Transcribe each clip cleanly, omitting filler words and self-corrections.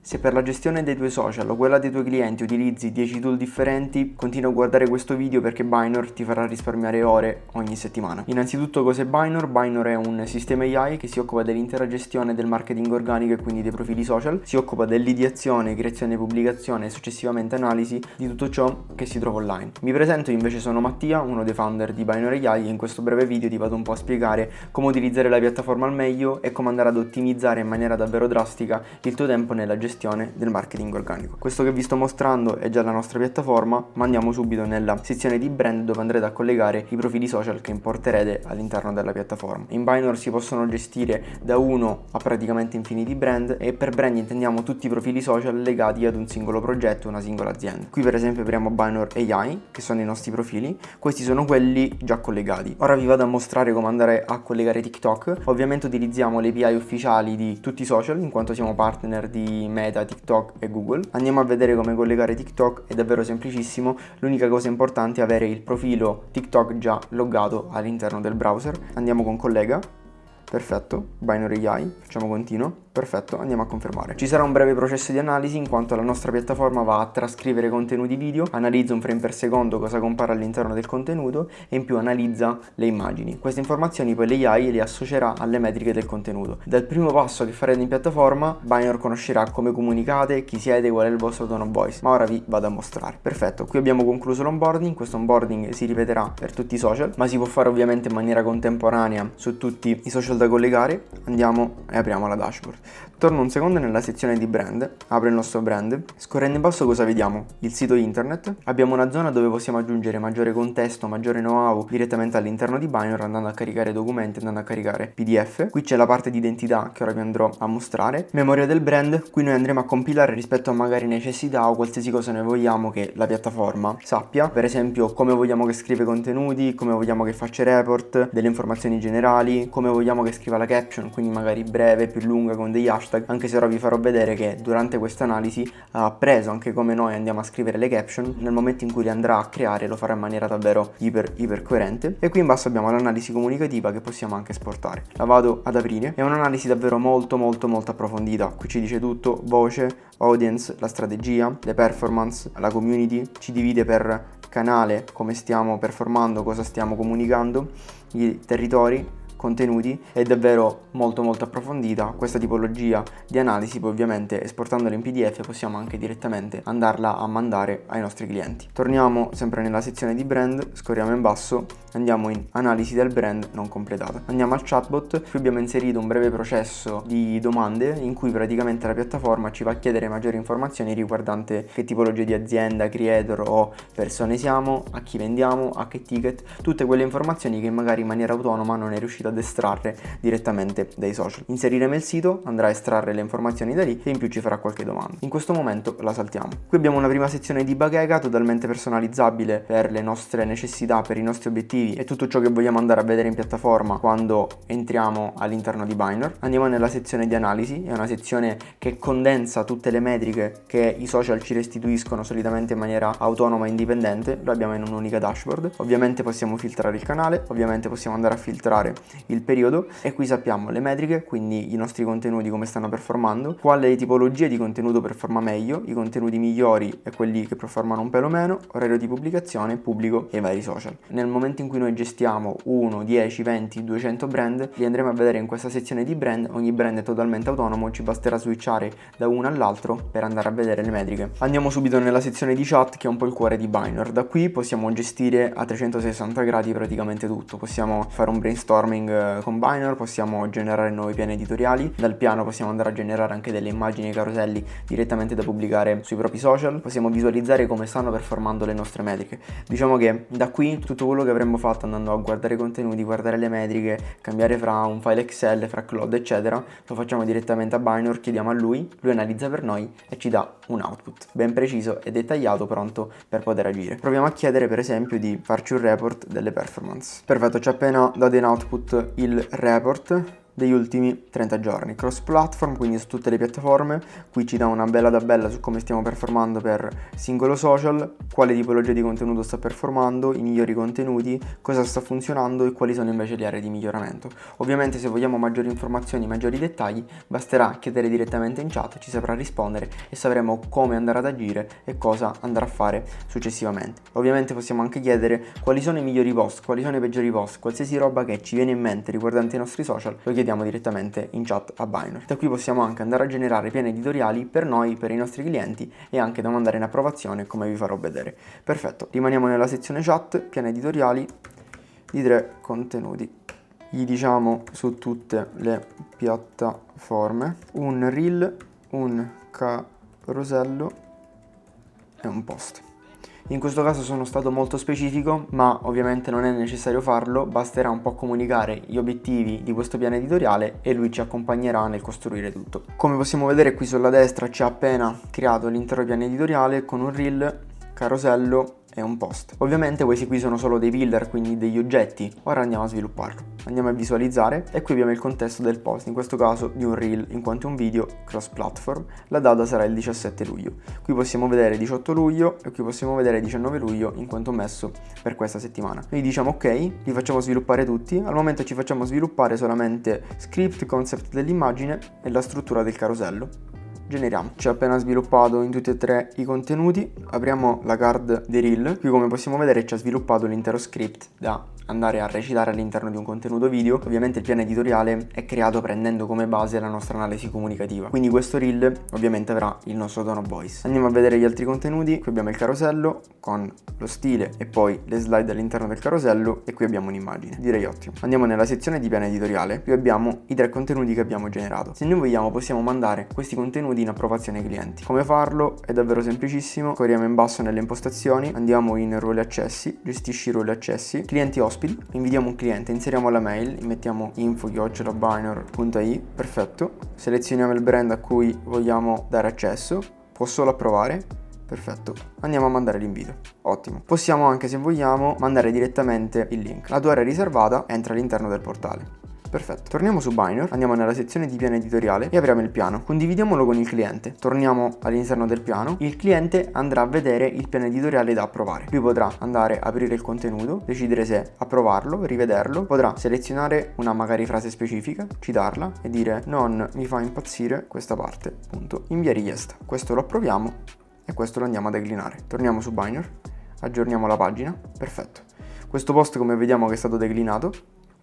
Se per la gestione dei tuoi social o quella dei tuoi clienti utilizzi 10 tool differenti, continua a guardare questo video perché Binor ti farà risparmiare ore ogni settimana. Innanzitutto, cos'è Binor? Binor è un sistema AI che si occupa dell'intera gestione del marketing organico e quindi dei profili social, si occupa dell'ideazione, creazione, pubblicazione e successivamente analisi di tutto ciò che si trova online. Mi presento, invece sono Mattia, uno dei founder di Binor AI, e in questo breve video ti vado un po' a spiegare come utilizzare la piattaforma al meglio e come andare ad ottimizzare in maniera davvero drastica il tuo tempo nella gestione del marketing organico. Questo che vi sto mostrando è già la nostra piattaforma, ma andiamo subito nella sezione di brand, dove andrete a collegare i profili social che importerete all'interno della piattaforma. In Binor si possono gestire da 1 a praticamente infiniti brand, e per brand intendiamo tutti i profili social legati ad un singolo progetto, una singola azienda. Qui per esempio apriamo Binor AI, che sono i nostri profili. Questi sono quelli già collegati. Ora vi vado a mostrare come andare a collegare TikTok. Ovviamente utilizziamo le API ufficiali di tutti i social, in quanto siamo partner di Meta, TikTok e Google. Andiamo a vedere come collegare TikTok, è davvero semplicissimo. L'unica cosa importante è avere il profilo TikTok già loggato all'interno del browser. Andiamo con collega. Perfetto, Binor AI, facciamo continuo. Perfetto, andiamo a confermare. Ci sarà un breve processo di analisi, in quanto la nostra piattaforma va a trascrivere contenuti video, analizza un frame per secondo cosa compare all'interno del contenuto e in più analizza le immagini. Queste informazioni poi l'AI le associerà alle metriche del contenuto. Dal primo passo che farete in piattaforma, Binor conoscerà come comunicate, chi siete, qual è il vostro tone of voice, ma ora vi vado a mostrare. Perfetto, qui abbiamo concluso l'onboarding. Questo onboarding si ripeterà per tutti i social, ma si può fare ovviamente in maniera contemporanea su tutti i social da collegare. Andiamo e apriamo la dashboard. Torno un secondo nella sezione di brand, apro il nostro brand, scorrendo in basso cosa vediamo? Il sito internet. Abbiamo una zona dove possiamo aggiungere maggiore contesto, maggiore know-how direttamente all'interno di Binor, andando a caricare documenti, andando a caricare PDF. Qui c'è la parte di identità che ora vi andrò a mostrare. Memoria del brand, qui noi andremo a compilare rispetto a magari necessità o qualsiasi cosa noi vogliamo che la piattaforma sappia. Per esempio come vogliamo che scriva contenuti, come vogliamo che faccia report, delle informazioni generali, come vogliamo che scriva la caption, quindi magari breve, più lunga, con degli hashtag, anche se ora vi farò vedere che durante questa analisi ha appreso anche come noi andiamo a scrivere le caption. Nel momento in cui le andrà a creare lo farà in maniera davvero iper coerente. E qui in basso abbiamo l'analisi comunicativa che possiamo anche esportare. La vado ad aprire, è un'analisi davvero molto approfondita. Qui ci dice tutto: voce, audience, la strategia, le performance, la community, ci divide per canale come stiamo performando, cosa stiamo comunicando, i territori, contenuti. È davvero molto approfondita questa tipologia di analisi. Poi ovviamente esportandola in PDF possiamo anche direttamente andarla a mandare ai nostri clienti. Torniamo sempre nella sezione di brand, scorriamo in basso, andiamo in analisi del brand non completata, andiamo al chatbot. Qui abbiamo inserito un breve processo di domande in cui praticamente la piattaforma ci va a chiedere maggiori informazioni riguardante che tipologia di azienda, creator o persone siamo, a chi vendiamo, a che ticket, tutte quelle informazioni che magari in maniera autonoma non è riuscito ad estrarre direttamente dai social. Inseriremo il sito, andrà a estrarre le informazioni da lì e in più ci farà qualche domanda. In questo momento la saltiamo. Qui abbiamo una prima sezione di bacheca totalmente personalizzabile per le nostre necessità, per i nostri obiettivi e tutto ciò che vogliamo andare a vedere in piattaforma quando entriamo all'interno di Binor. Andiamo nella sezione di analisi, è una sezione che condensa tutte le metriche che i social ci restituiscono solitamente in maniera autonoma e indipendente. Lo abbiamo in un'unica dashboard. Ovviamente possiamo filtrare il canale, ovviamente possiamo andare a filtrare il periodo e qui sappiamo le metriche, quindi i nostri contenuti come stanno performando, quale tipologia di contenuto performa meglio, i contenuti migliori e quelli che performano un pelo meno, orario di pubblicazione, pubblico e i vari social. Nel momento in cui noi gestiamo 1, 10, 20, 200 brand, li andremo a vedere in questa sezione di brand. Ogni brand è totalmente autonomo, ci basterà switchare da uno all'altro per andare a vedere le metriche. Andiamo subito nella sezione di chat, che è un po' il cuore di Binor. Da qui possiamo gestire a 360 gradi praticamente tutto, possiamo fare un brainstorming con Binor, possiamo generare nuovi piani editoriali, dal piano possiamo andare a generare anche delle immagini e caroselli direttamente da pubblicare sui propri social, possiamo visualizzare come stanno performando le nostre metriche. Diciamo che da qui tutto quello che avremmo fatto andando a guardare i contenuti, guardare le metriche, cambiare fra un file Excel, fra Claude eccetera, lo facciamo direttamente a Binor, chiediamo a lui analizza per noi e ci dà un output ben preciso e dettagliato, pronto per poter agire. Proviamo a chiedere per esempio di farci un report delle performance. Perfetto, ci ha appena dato in output il report. degli ultimi 30 giorni. Cross platform, quindi su tutte le piattaforme. Qui ci dà una bella tabella su come stiamo performando per singolo social, quale tipologia di contenuto sta performando, i migliori contenuti, cosa sta funzionando e quali sono invece le aree di miglioramento. Ovviamente se vogliamo maggiori informazioni, maggiori dettagli, basterà chiedere direttamente in chat, ci saprà rispondere e sapremo come andare ad agire e cosa andare a fare successivamente. Ovviamente possiamo anche chiedere quali sono i migliori post, quali sono i peggiori post, qualsiasi roba che ci viene in mente riguardante i nostri social, lo chiediamo direttamente in chat a Binor. Da qui possiamo anche andare a generare piani editoriali per noi, per i nostri clienti e anche domandare in approvazione, come vi farò vedere. Perfetto, rimaniamo nella sezione chat, piani editoriali di 3 contenuti. Gli diciamo su tutte le piattaforme un reel, un carosello e un post. In questo caso sono stato molto specifico, ma ovviamente non è necessario farlo, basterà un po' comunicare gli obiettivi di questo piano editoriale e lui ci accompagnerà nel costruire tutto. Come possiamo vedere qui sulla destra ci ha appena creato l'intero piano editoriale con un reel, carosello e un post. Ovviamente questi qui sono solo dei pillar, quindi degli oggetti. Ora andiamo a svilupparlo. Andiamo a visualizzare e qui abbiamo il contesto del post, in questo caso di un reel in quanto un video cross platform. La data sarà il 17 luglio. Qui possiamo vedere 18 luglio e qui possiamo vedere 19 luglio in quanto messo per questa settimana. Quindi diciamo ok, li facciamo sviluppare tutti. Al momento ci facciamo sviluppare solamente script, concept dell'immagine e la struttura del carosello. Generiamo. Ci ha appena sviluppato in tutti e tre i contenuti. Apriamo la card dei reel. Qui come possiamo vedere ci ha sviluppato l'intero script da andare a recitare all'interno di un contenuto video. Ovviamente il piano editoriale è creato prendendo come base la nostra analisi comunicativa, quindi questo reel ovviamente avrà il nostro tone of voice. Andiamo a vedere gli altri contenuti. Qui abbiamo il carosello con lo stile e poi le slide all'interno del carosello e qui abbiamo un'immagine, direi ottimo. Andiamo nella sezione di piano editoriale. Qui abbiamo i 3 contenuti che abbiamo generato. Se noi vogliamo possiamo mandare questi contenuti in approvazione ai clienti. Come farlo? È davvero semplicissimo. Corriamo in basso nelle impostazioni, andiamo in ruoli accessi, gestisci ruoli accessi, clienti ospiti, invitiamo un cliente, inseriamo la mail, mettiamo info@binor.ai, perfetto, selezioniamo il brand a cui vogliamo dare accesso, può solo approvare, perfetto, andiamo a mandare l'invito, ottimo. Possiamo anche, se vogliamo, mandare direttamente il link. La tua area riservata entra all'interno del portale. Perfetto, torniamo su Binor, andiamo nella sezione di piano editoriale e apriamo il piano. Condividiamolo con il cliente. Torniamo all'interno del piano. Il cliente andrà a vedere il piano editoriale da approvare. Lui potrà andare a aprire il contenuto, decidere se approvarlo, rivederlo, potrà selezionare una magari frase specifica, citarla e dire non mi fa impazzire questa parte, punto. Invia richiesta. Questo lo approviamo e questo lo andiamo a declinare. Torniamo su Binor, aggiorniamo la pagina, perfetto. Questo post come vediamo che è stato declinato.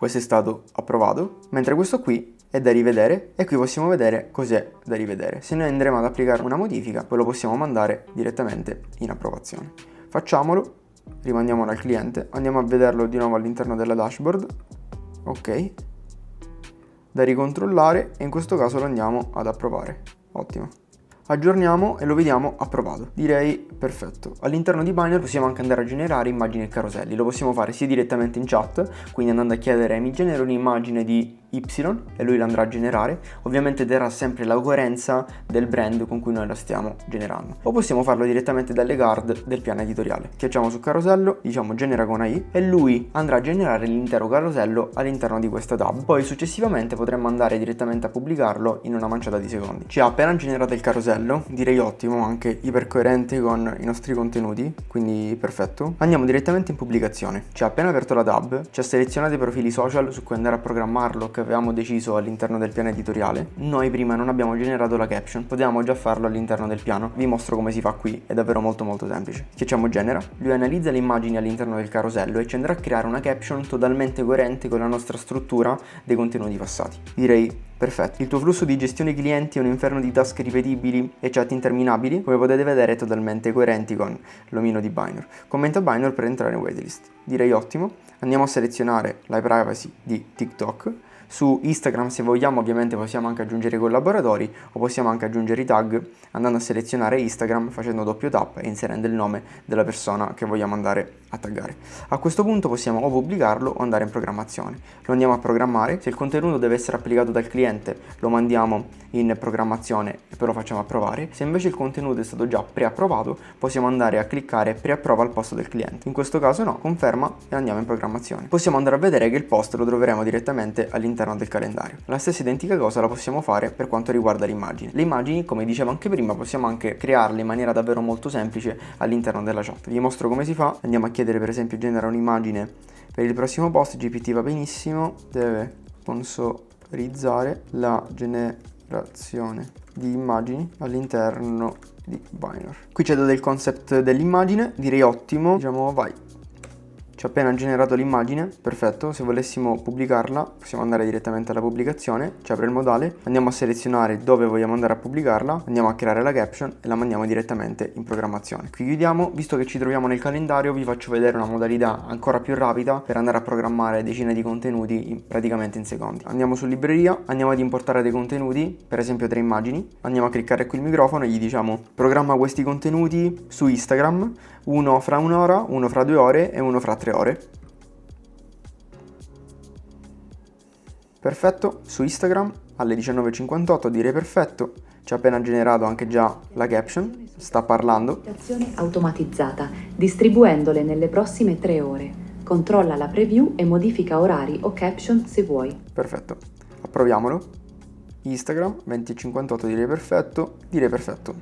Questo è stato approvato, mentre questo qui è da rivedere e qui possiamo vedere cos'è da rivedere. Se noi andremo ad applicare una modifica, poi lo possiamo mandare direttamente in approvazione. Facciamolo, rimandiamolo al cliente, andiamo a vederlo di nuovo all'interno della dashboard, ok, da ricontrollare e in questo caso lo andiamo ad approvare, ottimo. Aggiorniamo e lo vediamo approvato. Direi perfetto. All'interno di Binor possiamo anche andare a generare immagini e caroselli. Lo possiamo fare sia direttamente in chat, quindi andando a chiedere mi genera un'immagine di Y e lui la andrà a generare. Ovviamente terrà sempre la coerenza del brand con cui noi la stiamo generando. O possiamo farlo direttamente dalle card del piano editoriale. Schiacciamo su carosello, diciamo genera con AI e lui andrà a generare l'intero carosello all'interno di questa tab. Poi successivamente potremmo andare direttamente a pubblicarlo in una manciata di secondi. Ci ha appena generato il carosello, direi ottimo, anche ipercoerente con i nostri contenuti, quindi perfetto. Andiamo direttamente in pubblicazione. Ci ha appena aperto la tab, ci ha selezionato i profili social su cui andare a programmarlo che avevamo deciso all'interno del piano editoriale. Noi prima non abbiamo generato la caption, potevamo già farlo all'interno del piano. Vi mostro come si fa qui, è davvero molto semplice. Schiacciamo genera, lui analizza le immagini all'interno del carosello e ci andrà a creare una caption totalmente coerente con la nostra struttura dei contenuti passati. Direi perfetto. Il tuo flusso di gestione clienti è un inferno di task ripetibili e chat interminabili. Come potete vedere è totalmente coerenti con l'omino di Binor. Commenta Binor per entrare in waitlist. Direi ottimo. Andiamo a selezionare la privacy di TikTok. Su Instagram, se vogliamo, ovviamente possiamo anche aggiungere i collaboratori o possiamo anche aggiungere i tag andando a selezionare Instagram facendo doppio tap e inserendo il nome della persona che vogliamo andare a taggare. A questo punto possiamo o pubblicarlo o andare in programmazione. Lo andiamo a programmare. Se il contenuto deve essere applicato dal cliente lo mandiamo in programmazione e poi lo facciamo approvare. Se invece il contenuto è stato già preapprovato possiamo andare a cliccare preapprova al posto del cliente. In questo caso no, conferma e andiamo in programmazione. Possiamo andare a vedere che il post lo troveremo direttamente all'interno all'interno del calendario. La stessa identica cosa la possiamo fare per quanto riguarda l'immagine. Le immagini, come dicevo anche prima, possiamo anche crearle in maniera davvero molto semplice all'interno della chat. Vi mostro come si fa. Andiamo a chiedere per esempio genera un'immagine per il prossimo post. GPT va benissimo, deve sponsorizzare la generazione di immagini all'interno di Binor. Qui c'è del concept dell'immagine, direi ottimo, diciamo vai. Ci ha appena generato l'immagine, perfetto. Se volessimo pubblicarla possiamo andare direttamente alla pubblicazione, ci apre il modale, andiamo a selezionare dove vogliamo andare a pubblicarla, andiamo a creare la caption e la mandiamo direttamente in programmazione. Qui chiudiamo. Visto che ci troviamo nel calendario, vi faccio vedere una modalità ancora più rapida per andare a programmare decine di contenuti praticamente in secondi. Andiamo su libreria, andiamo ad importare dei contenuti, per esempio 3 immagini, andiamo a cliccare qui il microfono e gli diciamo programma questi contenuti su Instagram, uno fra un'ora, uno fra 2 ore e uno fra 3 ore. Perfetto, su Instagram alle 19:58 direi perfetto. Ci ha appena generato anche già la caption, sta parlando. Automatizzata, distribuendole nelle prossime 3 ore. Controlla la preview e modifica orari o caption se vuoi. Perfetto, approviamolo. Instagram 20:58 direi perfetto,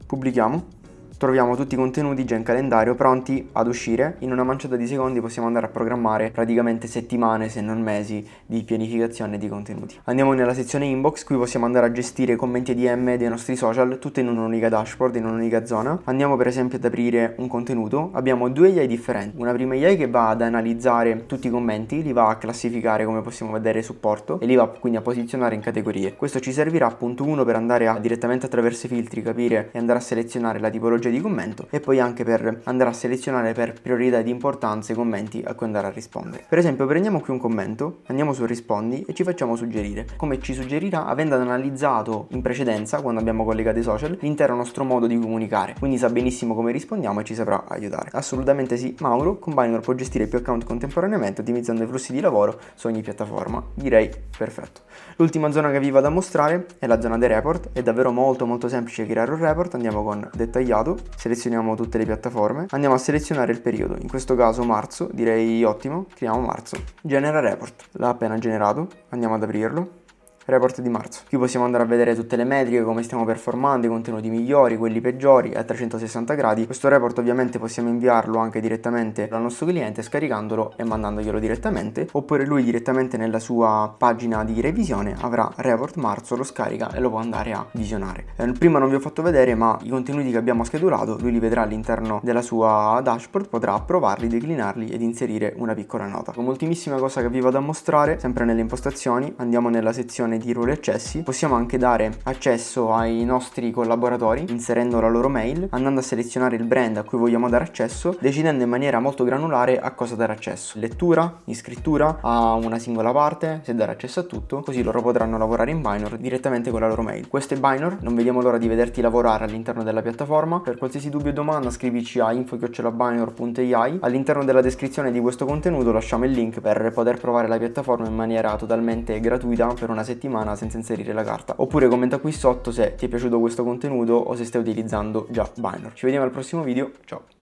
Pubblichiamo. Troviamo tutti i contenuti già in calendario pronti ad uscire. In una manciata di secondi possiamo andare a programmare praticamente settimane se non mesi di pianificazione di contenuti. Andiamo nella sezione inbox, qui possiamo andare a gestire commenti e DM dei nostri social, tutto in un'unica dashboard, in un'unica zona. Andiamo per esempio ad aprire un contenuto, abbiamo 2 AI differenti. Una prima AI che va ad analizzare tutti i commenti, li va a classificare come possiamo vedere supporto e li va quindi a posizionare in categorie. Questo ci servirà punto 1 per andare a direttamente attraverso i filtri capire e andare a selezionare la tipologia di commento e poi anche per andare a selezionare per priorità di importanza i commenti a cui andare a rispondere. Per esempio prendiamo qui un commento, andiamo su rispondi e ci facciamo suggerire. Come ci suggerirà avendo analizzato in precedenza quando abbiamo collegato i social l'intero nostro modo di comunicare, quindi sa benissimo come rispondiamo e ci saprà aiutare. Assolutamente sì, Mauro con Binor può gestire più account contemporaneamente ottimizzando i flussi di lavoro su ogni piattaforma. Direi perfetto. L'ultima zona che vi vado a mostrare è la zona dei report. È davvero molto semplice creare un report. Andiamo con dettagliato, selezioniamo tutte le piattaforme, andiamo a selezionare il periodo, in questo caso marzo, direi ottimo, creiamo marzo, genera report, l'ha appena generato, andiamo ad aprirlo. Report di marzo. Qui possiamo andare a vedere tutte le metriche, come stiamo performando, i contenuti migliori, quelli peggiori a 360 gradi. Questo report ovviamente possiamo inviarlo anche direttamente al nostro cliente scaricandolo e mandandoglielo direttamente, oppure lui direttamente nella sua pagina di revisione avrà report marzo, lo scarica e lo può andare a visionare. Prima non vi ho fatto vedere, ma i contenuti che abbiamo schedulato lui li vedrà all'interno della sua dashboard, potrà approvarli, declinarli ed inserire una piccola nota. Un'ultimissima cosa che vi vado a mostrare, sempre nelle impostazioni, andiamo nella sezione di ruoli e accessi. Possiamo anche dare accesso ai nostri collaboratori inserendo la loro mail, andando a selezionare il brand a cui vogliamo dare accesso, decidendo in maniera molto granulare a cosa dare accesso: lettura, iscrittura, a una singola parte, se dare accesso a tutto, così loro potranno lavorare in Binor direttamente con la loro mail. Questo è Binor, non vediamo l'ora di vederti lavorare all'interno della piattaforma. Per qualsiasi dubbio o domanda scrivici a info@binor.ai. All'interno della descrizione di questo contenuto lasciamo il link per poter provare la piattaforma in maniera totalmente gratuita per una settimana senza inserire la carta, oppure commenta qui sotto se ti è piaciuto questo contenuto o se stai utilizzando già Binor. Ci vediamo al prossimo video, ciao!